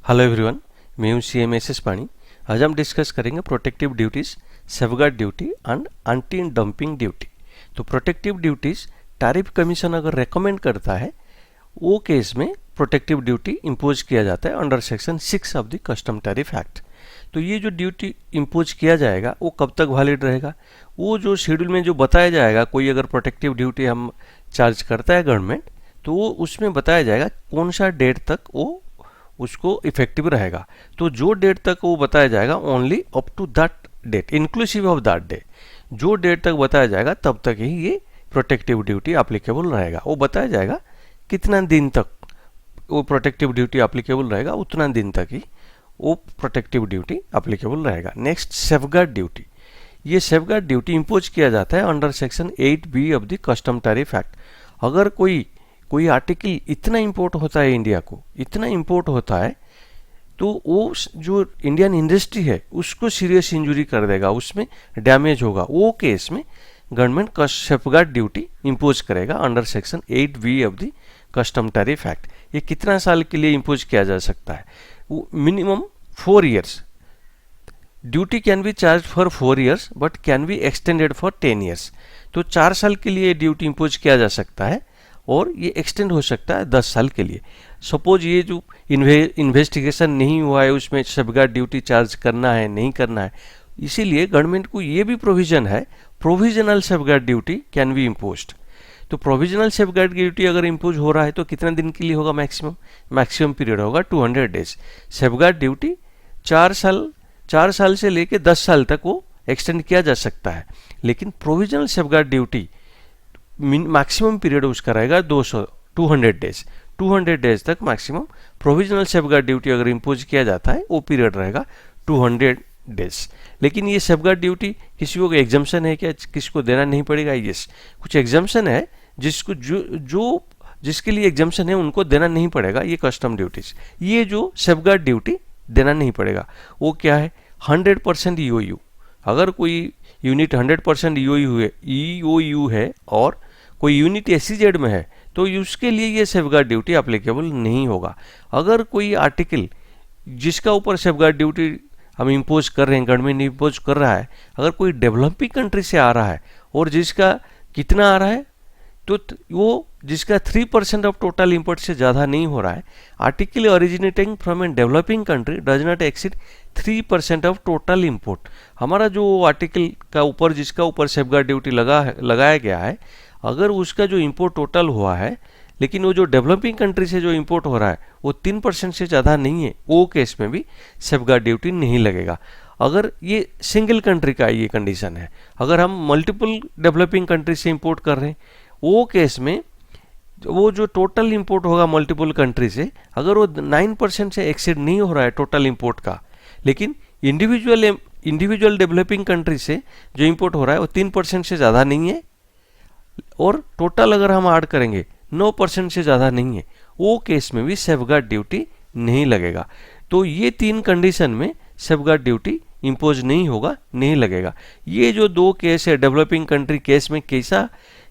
Hello everyone, मैं हूं CMSS पानी। आज हम डिस्कस करेंगे protective duties, safeguard duty and anti dumping duty. तो प्रोटेक्टिव ड्यूटीज टैरिफ कमीशन अगर रेकमेंड करता है वो केस में प्रोटेक्टिव ड्यूटी इम्पोज किया जाता है under section 6 of the custom tariff act. तो ये जो ड्यूटी इम्पोज किया जाएगा वो कब तक वैलिड रहेगा, वो जो शेड्यूल में जो बताया जाएगा, कोई अगर प्रोटेक्टिव ड्यूटी हम चार्ज करता है गवर्नमेंट तो वो उसमें बताया जाएगा कौन सा डेट तक वो उसको इफेक्टिव रहेगा। तो जो डेट तक वो बताया जाएगा only up to that date inclusive of that day, जो डेट तक बताया जाएगा तब तक ही ये प्रोटेक्टिव ड्यूटी एप्लीकेबल रहेगा। वो बताया जाएगा कितना दिन तक वो प्रोटेक्टिव ड्यूटी एप्लीकेबल रहेगा, उतना दिन तक ही वो प्रोटेक्टिव ड्यूटी एप्लीकेबल रहेगा। Next, safeguard duty. ये सेफगार्ड ड्यूटी इम्पोज किया जाता है under section 8B of the custom tariff act. अगर कोई आर्टिकल इतना इंपोर्ट होता है इंडिया को, इतना इंपोर्ट होता है तो वो जो इंडियन इंडस्ट्री है उसको सीरियस इंजरी कर देगा, उसमें डैमेज होगा, वो केस में गवर्नमेंट सेफगार्ड ड्यूटी इम्पोज करेगा under section 8B of the custom tariff act. ये कितना साल के लिए इम्पोज किया जा सकता है? Minimum 4 years। Duty can be charge for 4 years but can be extended for 10 years। तो 4 साल के लिए ड्यूटी इम्पोज किया जा सकता है और ये एक्सटेंड हो सकता है 10 साल के लिए। सपोज ये जो इन्वेस्टिगेशन नहीं हुआ है उसमें सेफगार्ड ड्यूटी चार्ज करना है नहीं करना है, इसीलिए गवर्नमेंट को ये भी प्रोविजन है, provisional safeguard duty can be imposed. तो प्रोविजनल सेफगार्ड ड्यूटी अगर इम्पोज हो रहा है तो कितना दिन के लिए होगा? मैक्सिमम पीरियड होगा 200 days। सेफगार्ड ड्यूटी 4 साल से लेके 10 साल तक वो एक्सटेंड किया जा सकता है, लेकिन provisional safeguard duty maximum period उसका रहेगा 200 days। 200 days तक मैक्सिमम प्रोविजनल सेफगार्ड ड्यूटी अगर इम्पोज किया जाता है वो पीरियड रहेगा 200 days। लेकिन ये सेफगार्ड ड्यूटी किसी को एग्जम्पशन है क्या? किसी को देना नहीं पड़ेगा? यस, कुछ एग्जम्पशन है जिसको जिसके लिए एग्जम्पशन है उनको देना नहीं पड़ेगा ये कस्टम ड्यूटीज। ये जो सेफगार्ड ड्यूटी देना नहीं पड़ेगा वो क्या है? 100% EOU। अगर कोई यूनिट 100% EOU है और कोई यूनिट SEZ में है तो उसके लिए ये सेफगार्ड ड्यूटी एप्लीकेबल नहीं होगा। अगर कोई आर्टिकल जिसका ऊपर सेफगार्ड ड्यूटी हम इम्पोज कर रहे हैं, गवर्नमेंट इम्पोज कर रहा है, अगर कोई डेवलपिंग कंट्री से आ रहा है और जिसका कितना आ रहा है तो वो जिसका 3% ऑफ टोटल इंपोर्ट से ज़्यादा नहीं हो रहा है, article originating from an developing country does not exceed 3% of total import. हमारा जो आर्टिकल का ऊपर जिसका ऊपर सेफगार्ड ड्यूटी लगाया गया है, अगर उसका जो इंपोर्ट टोटल हुआ है लेकिन वो जो डेवलपिंग कंट्री से जो इंपोर्ट हो रहा है वो 3% से ज़्यादा नहीं है, वो केस में भी सेफगार्ड ड्यूटी नहीं लगेगा। अगर ये सिंगल कंट्री का ये कंडीशन है, अगर हम मल्टीपल डेवलपिंग कंट्री से इंपोर्ट कर रहे हैं वो केस में वो जो टोटल इंपोर्ट होगा मल्टीपल कंट्री से, अगर वो 9% से एक्सीड नहीं हो रहा है टोटल इंपोर्ट का, लेकिन इंडिविजुअल डेवलपिंग कंट्री से जो इंपोर्ट हो रहा है वो 3% से ज़्यादा नहीं है और टोटल अगर हम ऐड करेंगे 9% से ज़्यादा नहीं है, वो केस में भी सेफगार्ड ड्यूटी नहीं लगेगा। तो ये 3 कंडीशन में सेफगार्ड ड्यूटी इम्पोज नहीं होगा, नहीं लगेगा। ये जो 2 केस है डेवलपिंग कंट्री केस में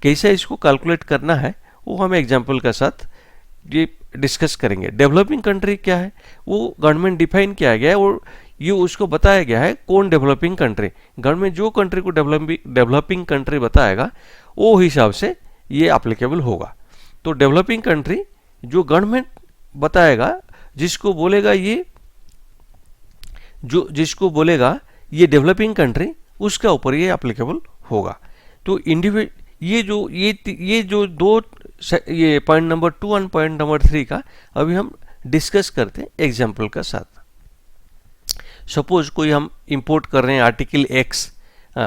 कैसा इसको कैलकुलेट करना है वो हम एग्जाम्पल के साथ ये डिस्कस करेंगे। डेवलपिंग कंट्री क्या है वो गवर्नमेंट डिफाइन किया गया है और ये उसको बताया गया है कौन डेवलपिंग कंट्री, गवर्नमेंट जो कंट्री को डेवलपिंग कंट्री बताएगा वो हिसाब से ये एप्लीकेबल होगा। तो डेवलपिंग कंट्री जो गवर्नमेंट बताएगा जिसको बोलेगा ये डेवलपिंग कंट्री, उसका ऊपर ये एप्लीकेबल होगा। तो ये जो 2 ये पॉइंट नंबर 2 और पॉइंट नंबर 3 का अभी हम डिस्कस करते हैं एग्जाम्पल का साथ। सपोज कोई हम इंपोर्ट कर रहे हैं आर्टिकल X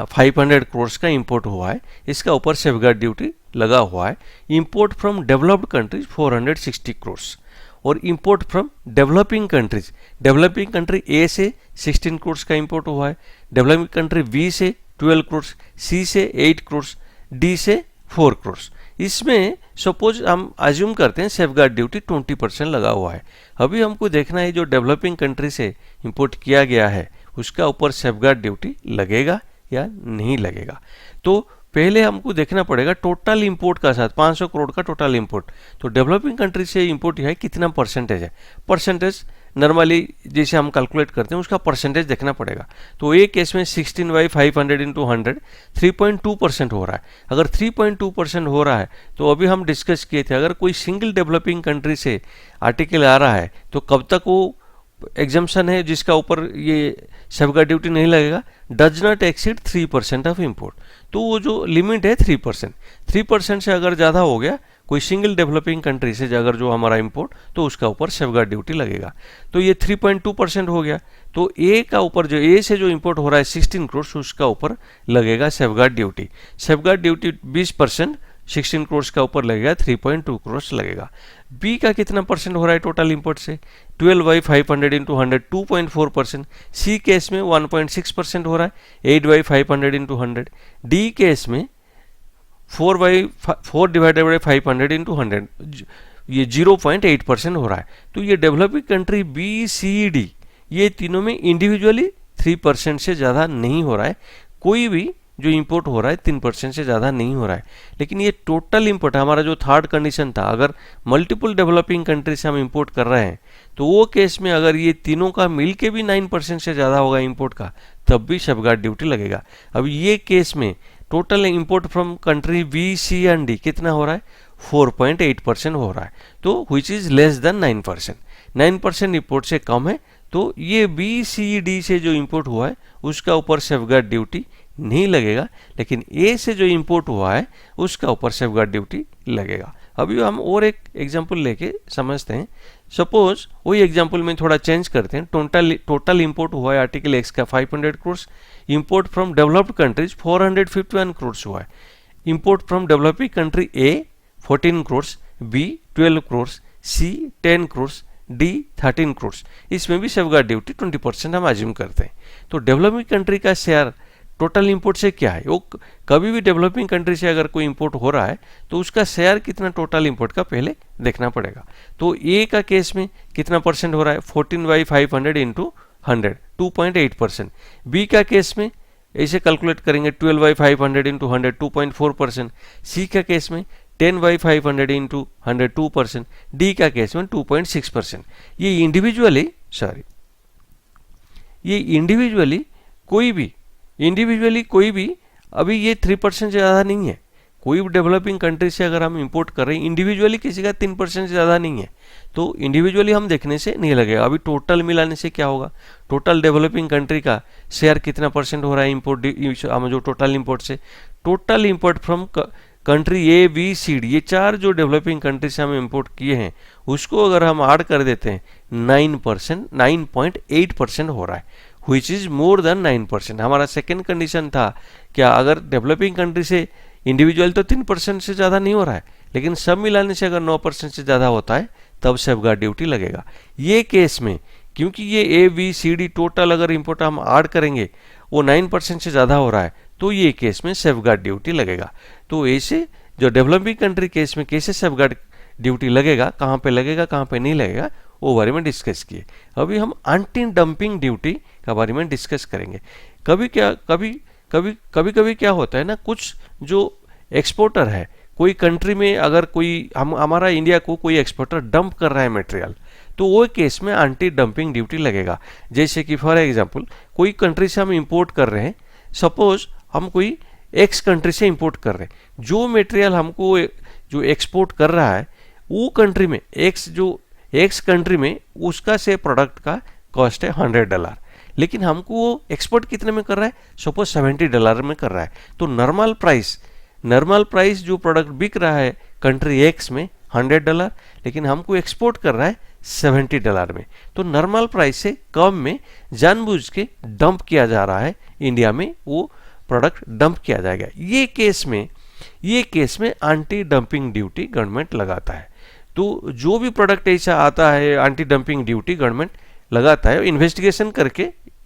500 crores का इंपोर्ट हुआ है, इसका ऊपर सेफगार्ड ड्यूटी लगा हुआ है। Import from developed countries 460 crores और import from developing country A से 16 crores का इंपोर्ट हुआ है, डेवलपिंग कंट्री B से 12 crores, C से 8 crores, D से 4 crores। इसमें सपोज हम अज्यूम करते हैं सेफगार्ड ड्यूटी 20% लगा हुआ है। अभी हमको देखना है जो डेवलपिंग कंट्री से इंपोर्ट किया गया है उसका ऊपर सेफगार्ड ड्यूटी लगेगा या नहीं लगेगा। तो पहले हमको देखना पड़ेगा टोटल इंपोर्ट का साथ 500 करोड़ का टोटल इंपोर्ट, तो डेवलपिंग कंट्री से इंपोर्ट है कितना परसेंटेज है, परसेंटेज नॉर्मली जैसे हम कैलकुलेट करते हैं उसका परसेंटेज देखना पड़ेगा। तो एक केस में 16/500 इंटू 100 3.2% हो रहा है। अगर 3.2% हो रहा है तो अभी हम डिस्कस किए थे, अगर कोई सिंगल डेवलपिंग कंट्री से आर्टिकल आ रहा है तो कब तक वो एग्जाम्पशन है जिसका ऊपर ये सेफगार्ड ड्यूटी नहीं लगेगा, does not exceed 3% of import. तो वो जो लिमिट है 3%, 3% से अगर ज़्यादा हो गया कोई सिंगल डेवलपिंग कंट्री से अगर जो हमारा इंपोर्ट, तो उसका ऊपर सेफगार्ड ड्यूटी लगेगा। तो ये 3.2% हो गया, तो ए का ऊपर जो ए से जो इंपोर्ट हो रहा है 16 करोड़, उसका ऊपर लगेगा safeguard duty. Safeguard duty 20%, 16 crore का ऊपर लगेगा, 3.2 करोड़ लगेगा। बी का कितना परसेंट हो रहा है टोटल इंपोर्ट से, 12/500 इंटू 100 2.4%। सी केस में 1.6% हो रहा है, 8/500 इंटू 100। डी केस में 4 डिवाइडेड बाई 500 इंटू 100, ये 0.8% हो रहा है। तो ये developing country B C D ये तीनों में इंडिविजुअली 3% से ज़्यादा नहीं हो रहा है। कोई भी जो इंपोर्ट हो रहा है 3% से ज़्यादा नहीं हो रहा है। लेकिन ये टोटल इंपोर्ट हमारा जो थर्ड कंडीशन था, अगर मल्टीपल डेवलपिंग कंट्री से हम इंपोर्ट कर रहे हैं तो वो केस में अगर ये तीनों का मिल के भी 9% से ज़्यादा होगा इंपोर्ट का, तब भी सेफगार्ड ड्यूटी लगेगा। अब ये केस में total import from country B C and D कितना हो रहा है, 4.8% हो रहा है, तो which is less than 9%। 9% import से कम है, तो ये बी सी डी से जो इंपोर्ट हुआ है उसका ऊपर सेफगार्ड ड्यूटी नहीं लगेगा। लेकिन ए से जो इंपोर्ट हुआ है उसका ऊपर सेफगार्ड ड्यूटी लगेगा। अभी हम और एक एग्जांपल लेके समझते हैं। सपोज वही एग्जांपल में थोड़ा चेंज करते हैं। टोटल इंपोर्ट हुआ है आर्टिकल एक्स का 500 crore, import from developed countries 451 crore हुआ है। Import from developing country A 14 crore, B 12 crore, C 10 crore, D 13 crore. इसमें भी सेफगार्ड ड्यूटी 20% हम अज्यूम करते हैं। तो डेवलपिंग कंट्री का शेयर टोटल इंपोर्ट से क्या है, वो कभी भी डेवलपिंग कंट्री से अगर कोई इंपोर्ट हो रहा है तो उसका शेयर कितना टोटल इंपोर्ट का पहले देखना पड़ेगा। तो ए का केस में कितना परसेंट हो रहा है, 14/500 इंटू 100 2.8%। बी का केस में ऐसे कैलकुलेट करेंगे 12/500 इंटू 100 2.4%। सी का केस में 10/500 इंटू 100 2%। डी का केस में 2.6%। ये इंडिविजुअली कोई भी अभी ये 3% से ज़्यादा नहीं है। कोई भी डेवलपिंग कंट्री से अगर हम इंपोर्ट कर रहे हैं इंडिविजुअली किसी का 3% से ज़्यादा नहीं है, तो इंडिविजुअली हम देखने से नहीं लगेगा। अभी टोटल मिलाने से क्या होगा, टोटल डेवलपिंग कंट्री का शेयर कितना परसेंट हो रहा है इंपोर्ट, जो टोटल इंपोर्ट से, total import from country A B C D, ये 4 जो डेवलपिंग कंट्री से हम इंपोर्ट किए हैं उसको अगर हम ऐड कर देते हैं 9.8% हो रहा है, विच इज़ मोर देन 9%। हमारा सेकेंड कंडीशन था क्या, अगर डेवलपिंग कंट्री से इंडिविजुअल तो 3% से ज़्यादा नहीं हो रहा है, लेकिन सब मिलाने से अगर 9% से ज़्यादा होता है तब सेफगार्ड ड्यूटी लगेगा। ये केस में क्योंकि ये A B C D total अगर इंपोर्ट हम ऐड करेंगे वो 9% से ज़्यादा हो रहा है, तो ये केस में सेफगार्ड ड्यूटी लगेगा। तो ऐसे जो डेवलपिंग कंट्री केस में कैसे सेफगार्ड ड्यूटी लगेगा, कहाँ पे लगेगा कहाँ पे नहीं लगेगा, वो बारे में डिस्कस किए। अभी हम एंटी डंपिंग ड्यूटी का बारे में डिस्कस करेंगे। कभी क्या होता है ना, कुछ जो एक्सपोर्टर है कोई कंट्री में, अगर कोई हमारा इंडिया को कोई एक्सपोर्टर डंप कर रहा है मटेरियल, तो वो केस में एंटी डंपिंग ड्यूटी लगेगा। जैसे कि फॉर एग्जांपल कोई कंट्री से हम इंपोर्ट कर रहे हैं, सपोज हम कोई एक्स कंट्री से इंपोर्ट कर रहे हैं, जो मटेरियल हमको जो एक्सपोर्ट कर रहा है वो कंट्री में एक्स कंट्री में उसका से प्रोडक्ट का कॉस्ट है $100, लेकिन हमको वो एक्सपोर्ट कितने में कर रहा है, सपोज $70 में कर रहा है। तो नॉर्मल प्राइस जो प्रोडक्ट बिक रहा है कंट्री एक्स में $100, लेकिन हमको एक्सपोर्ट कर रहा है $70 में, तो नॉर्मल प्राइस से कम में जानबूझ के डंप किया जा रहा है इंडिया में, वो प्रोडक्ट डंप किया जाएगा। ये केस में एंटी डंपिंग ड्यूटी गवर्नमेंट लगाता है। तो जो भी प्रोडक्ट ऐसा आता है एंटी डंपिंग ड्यूटी गवर्नमेंट लगाता है, इन्वेस्टिगेशन करके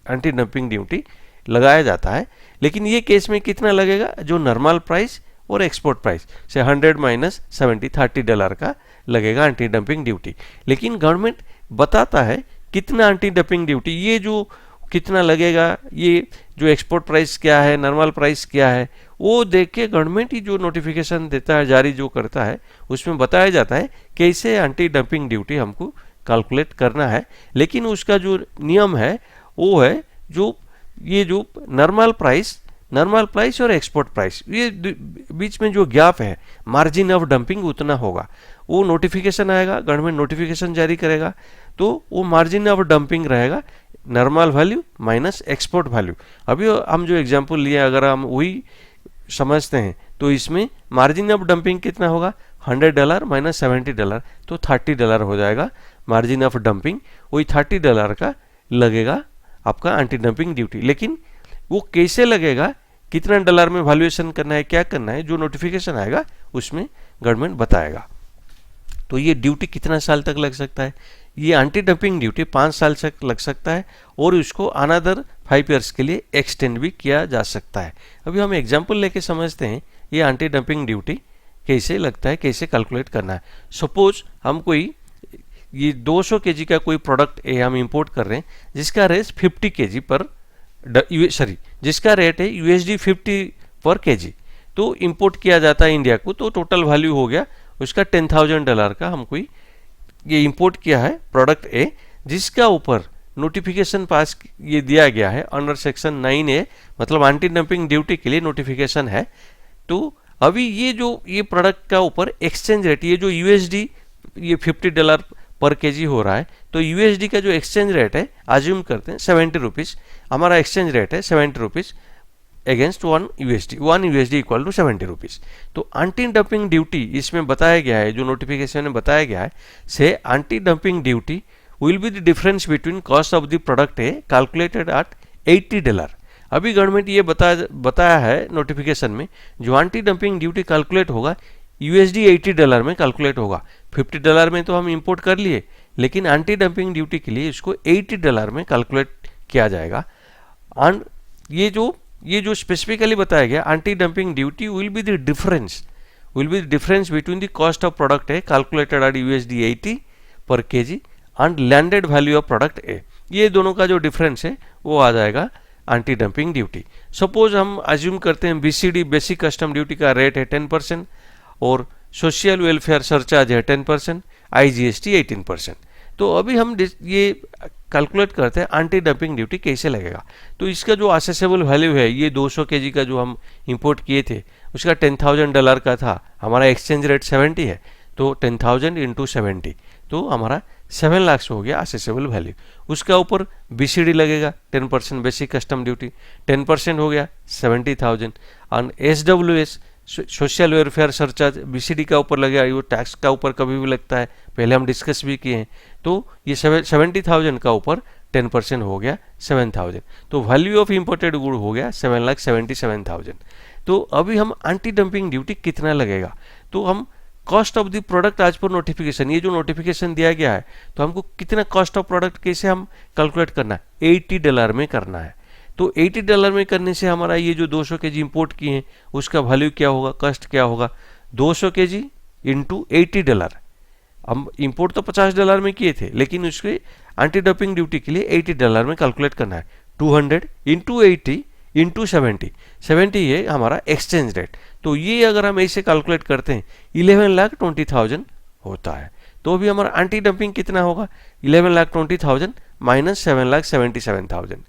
एंटी डंपिंग ड्यूटी लगाया जाता है। लेकिन ये केस में कितना लगेगा, जो नॉर्मल प्राइस और एक्सपोर्ट प्राइस से 100 माइनस 70 $30 का लगेगा एंटी डंपिंग ड्यूटी। लेकिन गवर्नमेंट बताता है कितना एंटी डंपिंग ड्यूटी, ये जो कितना लगेगा, ये जो एक्सपोर्ट प्राइस क्या है, नॉर्मल प्राइस क्या है, वो देख के गवर्नमेंट ही जो नोटिफिकेशन देता है, जारी जो करता है, उसमें बताया जाता है कैसे एंटी डंपिंग ड्यूटी हमको कैलकुलेट करना है, लेकिन उसका जो नियम है वो है जो ये जो नॉर्मल प्राइस और एक्सपोर्ट प्राइस, ये बीच में जो गैप है मार्जिन ऑफ डंपिंग उतना होगा। वो नोटिफिकेशन आएगा, गवर्नमेंट नोटिफिकेशन जारी करेगा, तो वो मार्जिन ऑफ डंपिंग रहेगा normal value minus export value. अभी हम जो एग्जांपल लिए अगर हम वही समझते हैं तो इसमें मार्जिन ऑफ डंपिंग कितना होगा, $100 माइनस $70, तो $30 हो जाएगा मार्जिन ऑफ डंपिंग। वही $30 का लगेगा आपका एंटी डंपिंग ड्यूटी। लेकिन वो कैसे लगेगा, कितना डॉलर में वैल्यूएशन करना है, क्या करना है, जो नोटिफिकेशन आएगा उसमें गवर्नमेंट बताएगा। तो ये ड्यूटी कितना साल तक लग सकता है, ये एंटी डंपिंग ड्यूटी 5 साल तक लग सकता है और उसको अनदर 5 ईयर्स के लिए एक्सटेंड भी किया जा सकता है। अभी हम एग्जांपल लेके समझते हैं ये एंटी डंपिंग ड्यूटी कैसे लगता है, कैसे कैलकुलेट करना है। सपोज हम कोई ये 200 kg का कोई प्रोडक्ट हम इंपोर्ट कर रहे हैं जिसका रेट 50 kg पर जिसका रेट है USD 50 पर kg, तो इंपोर्ट किया जाता है इंडिया को, तो टोटल वैल्यू हो गया उसका $10,000 का। हम कोई ये इंपोर्ट किया है प्रोडक्ट ए, जिसका ऊपर नोटिफिकेशन पास ये दिया गया है अंडर सेक्शन 9A, मतलब एंटी डंपिंग ड्यूटी के लिए नोटिफिकेशन है। तो अभी ये प्रोडक्ट का ऊपर एक्सचेंज रेट, ये जो USD ये $50 पर kg हो रहा है, तो USD का जो एक्सचेंज रेट है अज्यूम करते हैं 70 रुपीज़, हमारा एक्सचेंज रेट है 70 rupees against 1 USD equal to 70 rupees. तो एंटी डंपिंग ड्यूटी इसमें बताया गया है, जो नोटिफिकेशन में बताया गया है, से anti dumping duty will be the difference between cost of the product A calculated at $80। अभी गवर्नमेंट ये बताया है नोटिफिकेशन में, जो एंटी डंपिंग ड्यूटी कैलकुलेट होगा USD $80 में कैलकुलेट होगा। $50 में तो हम इंपोर्ट कर लिए, लेकिन एंटी डंपिंग ड्यूटी के लिए इसको $80 में कैलकुलेट किया जाएगा। एंड ये जो स्पेसिफिकली बताया गया, anti dumping duty will be the difference between the cost of product A calculated at USD 80 पर kg and landed value of product ए। ये दोनों का जो डिफरेंस है वो आ जाएगा एंटी डंपिंग ड्यूटी। सपोज हम अज्यूम करते हैं BCD बेसिक कस्टम ड्यूटी का रेट है 10% और सोशल वेलफेयर सरचार्ज है 10%, IGST 18%। तो अभी हम ये कैलकुलेट करते हैं एंटी डंपिंग ड्यूटी कैसे लगेगा। तो इसका जो असेसेबल वैल्यू है, ये 200 kg का जो हम इंपोर्ट किए थे उसका $10,000 का था, हमारा एक्सचेंज रेट 70 है, तो 10,000 इंटू 70, तो हमारा 7 लाख हो गया असेसेबल वैल्यू। उसका ऊपर BCD लगेगा 10% बेसिक कस्टम ड्यूटी, 10% हो गया 70,000। और SWS social welfare surcharge BCD का ऊपर लगेगा, ये टैक्स का ऊपर कभी भी लगता है, पहले हम डिस्कस भी किए हैं। तो ये 70,000 का ऊपर 10% हो गया 7,000, तो वैल्यू ऑफ इंपोर्टेड गुड हो गया 7,77,000। तो अभी हम एंटी डंपिंग ड्यूटी कितना लगेगा, तो हम कॉस्ट ऑफ द प्रोडक्ट आज पर नोटिफिकेशन, ये जो नोटिफिकेशन दिया गया है, तो हमको कितना कॉस्ट ऑफ प्रोडक्ट कैसे हम कैलकुलेट करना है, $80 में करना है। तो $80 में करने से हमारा ये जो 200 kg इंपोर्ट किए हैं उसका वैल्यू क्या होगा, कॉस्ट क्या होगा, 200 kg इंटू $80। हम इंपोर्ट तो $50 में किए थे, लेकिन उसके एंटी डंपिंग ड्यूटी के लिए $80 में कैलकुलेट करना है। 200 इंटू 80 इंटू 70 है हमारा एक्सचेंज रेट। तो ये अगर हम ऐसे कैलकुलेट करते हैं 11,20,000 होता है। तो अभी हमारा एंटी डंपिंग कितना होगा, 11,20,000 माइनस 7,77,000।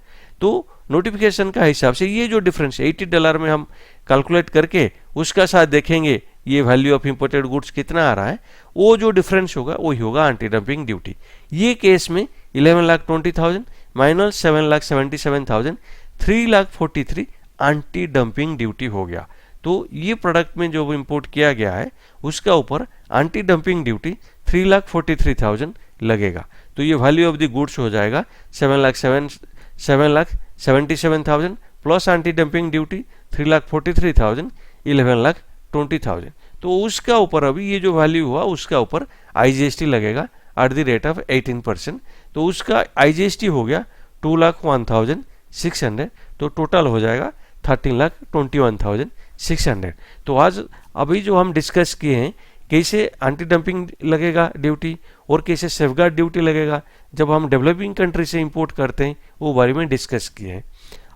तो नोटिफिकेशन का हिसाब से ये जो डिफरेंस $80 में हम कैलकुलेट करके उसका साथ देखेंगे ये वैल्यू ऑफ इंपोर्टेड गुड्स कितना आ रहा है, वो जो डिफरेंस होगा वही होगा एंटी डंपिंग ड्यूटी। ये केस में 11,20,000 माइनस 7,77,000, 3,43,000 एंटी डंपिंग ड्यूटी हो गया। तो ये प्रोडक्ट में जो इंपोर्ट किया गया है उसका ऊपर एंटी डंपिंग ड्यूटी 3,43,000 लगेगा। तो ये वैल्यू ऑफ द गुड्स हो जाएगा 7,77,000 प्लस एंटी डंपिंग ड्यूटी 3,43,000, 11,20,000। तो उसका ऊपर अभी ये जो वैल्यू हुआ उसका ऊपर IGST लगेगा एट द रेट ऑफ 18%। तो उसका IGST हो गया 2,01,600, तो टोटल हो जाएगा 13,21,600। तो आज अभी जो हम डिस्कस किए हैं कैसे एंटी डंपिंग लगेगा ड्यूटी और कैसे सेफगार्ड ड्यूटी लगेगा जब हम डेवलपिंग कंट्री से इंपोर्ट करते हैं, वो बारे में डिस्कस किए हैं।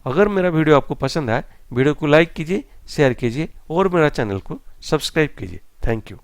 अगर मेरा वीडियो आपको पसंद आए, वीडियो को लाइक कीजिए, शेयर कीजिए और मेरा चैनल को सब्सक्राइब कीजिए। Thank you.